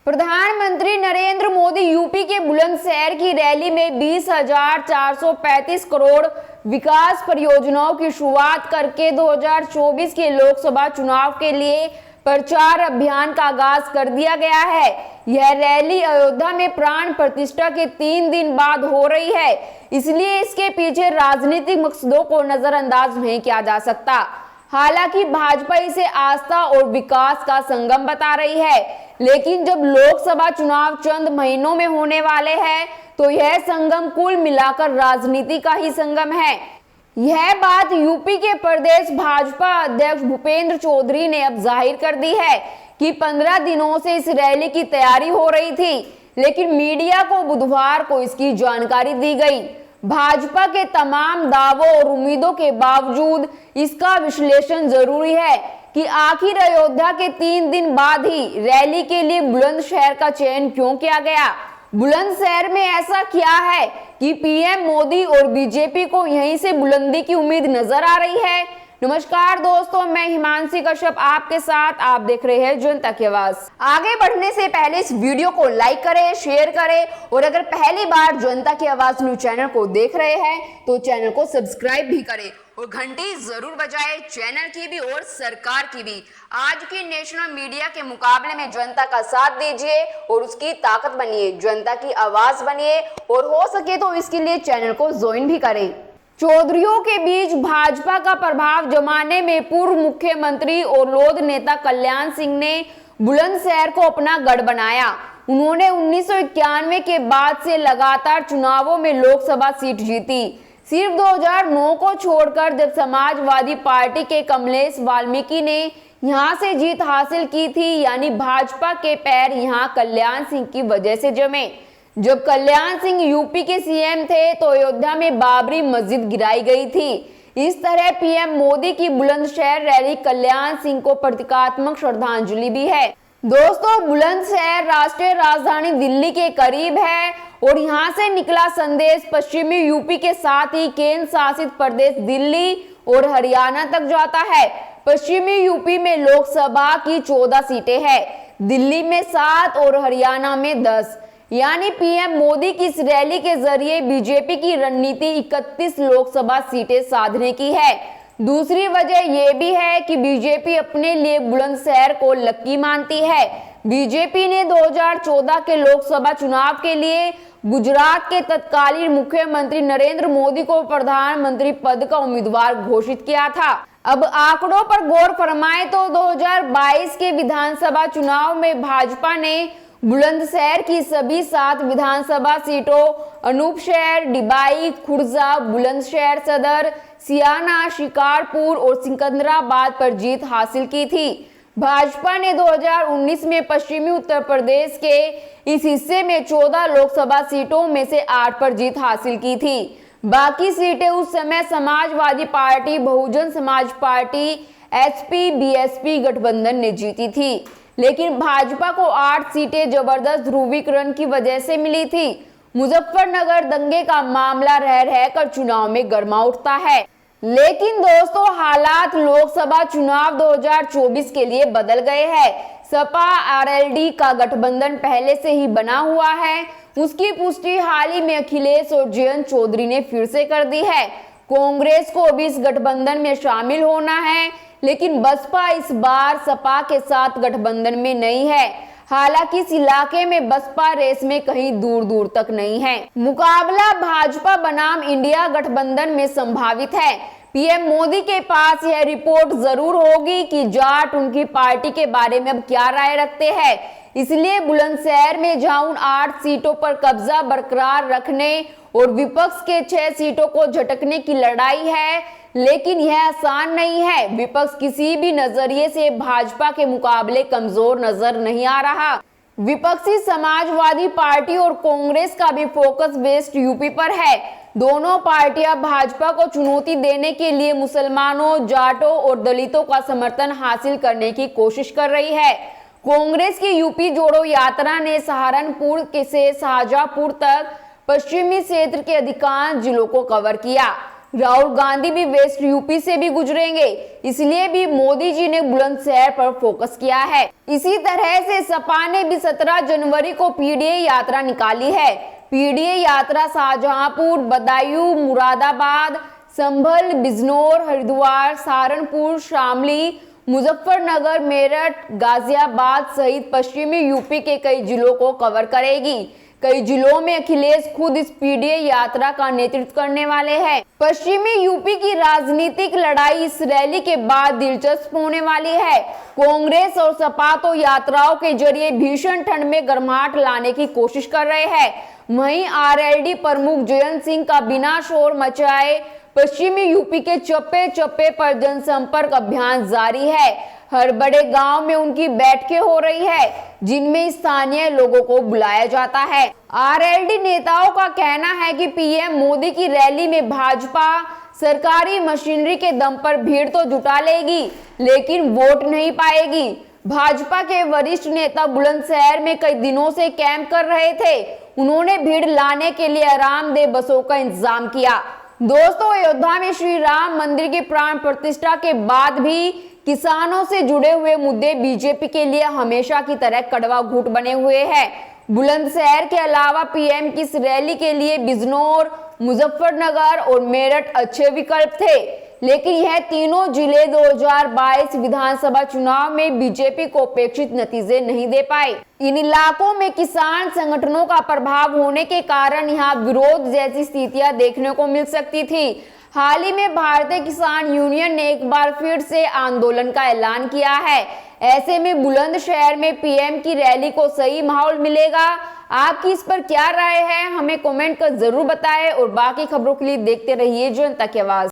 प्रधानमंत्री नरेंद्र मोदी यूपी के बुलंदशहर की रैली में 20,435 करोड़ विकास परियोजनाओं की शुरुआत करके 2024 के लोकसभा चुनाव के लिए प्रचार अभियान का आगाज कर दिया गया है। यह रैली अयोध्या में प्राण प्रतिष्ठा के 3 दिन बाद हो रही है, इसलिए इसके पीछे राजनीतिक मकसदों को नजरअंदाज नहीं किया जा सकता। हालांकि भाजपा इसे आस्था और विकास का संगम बता रही है, लेकिन जब लोकसभा चुनाव चंद महीनों में होने वाले हैं तो यह संगम कुल मिलाकर राजनीति का ही संगम है। यह बात यूपी के प्रदेश भाजपा अध्यक्ष भूपेंद्र चौधरी ने अब जाहिर कर दी है कि 15 दिनों से इस रैली की तैयारी हो रही थी, लेकिन मीडिया को बुधवार को इसकी जानकारी दी गई। भाजपा के तमाम दावों और उम्मीदों के बावजूद इसका विश्लेषण जरूरी है कि आखिर अयोध्या के 3 दिन बाद ही रैली के लिए बुलंदशहर का चयन क्यों किया गया। बुलंदशहर में ऐसा क्या है कि पीएम मोदी और बीजेपी को यहीं से बुलंदी की उम्मीद नजर आ रही है। नमस्कार दोस्तों, मैं हिमांशी कश्यप आपके साथ, आप देख रहे हैं जनता की आवाज। आगे बढ़ने से पहले इस वीडियो को लाइक करें, शेयर करें और अगर पहली बार जनता की आवाज न्यूज चैनल को देख रहे हैं तो चैनल को सब्सक्राइब भी करें और घंटी जरूर बजाएं, चैनल की भी और सरकार की भी। आज की नेशनल मीडिया के मुकाबले में जनता का साथ दीजिए और उसकी ताकत बनिए, जनता की आवाज बनिए और हो सके तो इसके लिए चैनल को ज्वाइन भी करें। चौधरियों के बीच भाजपा का प्रभाव जमाने में पूर्व मुख्यमंत्री और लोध नेता कल्याण सिंह ने बुलंदशहर को अपना गढ़ बनाया। उन्होंने 1991 के बाद से लगातार चुनावों में लोकसभा सीट जीती। सिर्फ 2009 को छोड़कर जब समाजवादी पार्टी के कमलेश वाल्मीकि ने यहां से जीत हासिल की थी, यानी भाजपा के पैर यहां कल्याण सिंह की वजह से जमे। जब कल्याण सिंह यूपी के सीएम थे तो अयोध्या में बाबरी मस्जिद गिराई गई थी। इस तरह पीएम मोदी की बुलंदशहर रैली कल्याण सिंह को प्रतीकात्मक श्रद्धांजलि भी है। दोस्तों, बुलंदशहर राष्ट्रीय राजधानी दिल्ली के करीब है और यहाँ से निकला संदेश पश्चिमी यूपी के साथ ही केंद्र शासित प्रदेश दिल्ली और हरियाणा तक जाता है। पश्चिमी यूपी में लोकसभा की 14 सीटें हैं, दिल्ली में 7 और हरियाणा में 10। यानी पीएम मोदी की इस रैली के जरिए बीजेपी की रणनीति 31 लोकसभा सीटें साधने की है। दूसरी वजह यह भी है कि बीजेपी अपने लिए बुलंदशहर को लकी मानती है। बीजेपी ने 2014 के लोकसभा चुनाव के लिए गुजरात के तत्कालीन मुख्यमंत्री नरेंद्र मोदी को प्रधानमंत्री पद का उम्मीदवार घोषित किया था। अब आंकड़ों पर गौर फरमाएं तो 2022 के विधानसभा चुनाव में भाजपा ने बुलंदशहर की सभी 7 विधानसभा सीटों अनूपशहर, डिबाई, खुर्जा, बुलंदशहर सदर, सियाना, शिकारपुर और सिकंदराबाद पर जीत हासिल की थी। भाजपा ने 2019 में पश्चिमी उत्तर प्रदेश के इस हिस्से में 14 लोकसभा सीटों में से 8 पर जीत हासिल की थी। बाकी सीटें उस समय Samajwadi party, Bahujan Samaj party, SP, BSP गठबंधन ने जीती थी, लेकिन भाजपा को 8 सीटें जबरदस्त ध्रुवीकरण की वजह से मिली थी। मुजफ्फरनगर दंगे का मामला रह रहकर चुनाव में गर्मा उठता है। लेकिन दोस्तों, हालात लोकसभा चुनाव 2024 के लिए बदल गए हैं। सपा आरएलडी का गठबंधन पहले से ही बना हुआ है। उसकी पुष्टि हाल ही में अखिलेश और जयंत चौधरी ने फिर से कर दी है। कांग्रेस को भी इस गठबंधन में शामिल होना है, लेकिन बसपा इस बार सपा के साथ गठबंधन में नहीं है। हालांकि इस इलाके में बसपा रेस में कहीं दूर दूर तक नहीं है। मुकाबला भाजपा बनाम इंडिया गठबंधन में संभावित है। पीएम मोदी के पास यह रिपोर्ट जरूर होगी कि जाट उनकी पार्टी के बारे में अब क्या राय रखते हैं। इसलिए बुलंदशहर में जहां उन 8 सीटों पर कब्जा बरकरार रखने और विपक्ष के 6 सीटों को झटकने की लड़ाई है, लेकिन यह आसान नहीं है। विपक्ष किसी भी नजरिए से भाजपा के मुकाबले कमजोर नजर नहीं आ रहा। विपक्षी समाजवादी पार्टी और कांग्रेस का भी फोकस वेस्ट यूपी पर है। दोनों पार्टियां भाजपा को चुनौती देने के लिए मुसलमानों, जाटों और दलितों का समर्थन हासिल करने की कोशिश कर रही है। कांग्रेस की यूपी जोड़ो यात्रा ने सहारनपुर से शाहजहांपुर तक पश्चिमी क्षेत्र के अधिकांश जिलों को कवर किया। राहुल गांधी भी वेस्ट यूपी से भी गुजरेंगे, इसलिए भी मोदी जी ने बुलंदशहर पर फोकस किया है। इसी तरह से सपा ने भी 17 जनवरी को पीडीए यात्रा निकाली है। पीडीए यात्रा शाहजहांपुर, बदायूं, मुरादाबाद, संभल, बिजनौर, हरिद्वार, सहारनपुर, शामली, मुजफ्फरनगर, मेरठ, गाजियाबाद सहित पश्चिमी यूपी के कई जिलों को कवर करेगी। कई जिलों में अखिलेश खुद इस पीडीए यात्रा का नेतृत्व करने वाले हैं। पश्चिमी यूपी की राजनीतिक लड़ाई इस रैली के बाद दिलचस्प होने वाली है। कांग्रेस और सपा तो यात्राओं के जरिए भीषण ठंड में गर्माहट लाने की कोशिश कर रहे हैं। वहीं आरएलडी प्रमुख जयंत सिंह का बिना शोर मचाए पश्चिमी यूपी के चप्पे चप्पे पर जनसंपर्क अभियान जारी है। हर बड़े गांव में उनकी बैठकें हो रही है, जिनमें स्थानीय लोगों को बुलाया जाता है। आरएलडी नेताओं का कहना है कि पीएम मोदी की रैली में भाजपा सरकारी मशीनरी के दम पर भीड़ तो जुटा लेगी, लेकिन वोट नहीं पाएगी। भाजपा के वरिष्ठ नेता बुलंदशहर में कई दिनों से कैंप कर रहे थे। उन्होंने भीड़ लाने के लिए आरामदेह बसों का इंतजाम किया। दोस्तों, अयोध्या में श्री राम मंदिर की प्राण प्रतिष्ठा के बाद भी किसानों से जुड़े हुए मुद्दे बीजेपी के लिए हमेशा की तरह कड़वा घूंट बने हुए हैं। बुलंदशहर के अलावा पीएम की इस रैली के लिए बिजनौर, मुजफ्फरनगर और मेरठ अच्छे विकल्प थे, लेकिन यह तीनों जिले 2022 विधानसभा चुनाव में बीजेपी को अपेक्षित नतीजे नहीं दे पाए। इन इलाकों में किसान संगठनों का प्रभाव होने के कारण यहां विरोध जैसी स्थितियां देखने को मिल सकती थी। हाल ही में भारतीय किसान यूनियन ने एक बार फिर से आंदोलन का ऐलान किया है। ऐसे में बुलंदशहर में पीएम की रैली को सही माहौल मिलेगा? आपकी इस पर क्या राय है? हमें कमेंट कर जरूर बताएं और बाकी खबरों के लिए देखते रहिए जनता की आवाज।